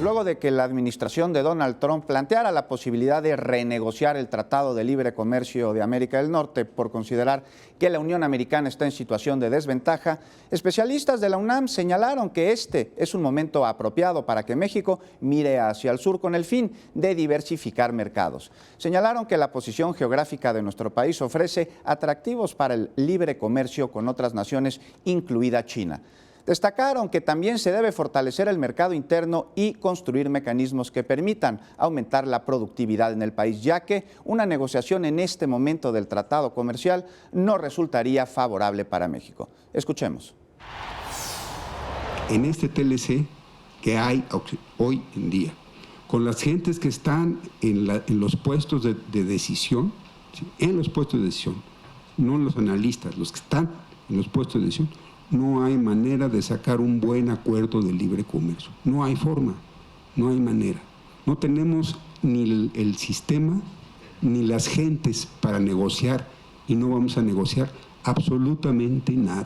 luego de que la administración de Donald Trump planteara la posibilidad de renegociar el Tratado de Libre Comercio de América del Norte por considerar que la Unión Americana está en situación de desventaja, especialistas de la UNAM señalaron que este es un momento apropiado para que México mire hacia el sur con el fin de diversificar mercados. Señalaron que la posición geográfica de nuestro país ofrece atractivos para el libre comercio con otras naciones, incluida China. Destacaron que también se debe fortalecer el mercado interno y construir mecanismos que permitan aumentar la productividad en el país, ya que una negociación en este momento del tratado comercial no resultaría favorable para México. Escuchemos. En este TLC que hay hoy en día, con las gentes que están en los puestos de decisión, ¿sí? En los puestos de decisión, no los analistas, los que están en los puestos de decisión, no hay manera de sacar un buen acuerdo de libre comercio. No hay forma, no hay manera. No tenemos ni el sistema ni las gentes para negociar y no vamos a negociar absolutamente nada.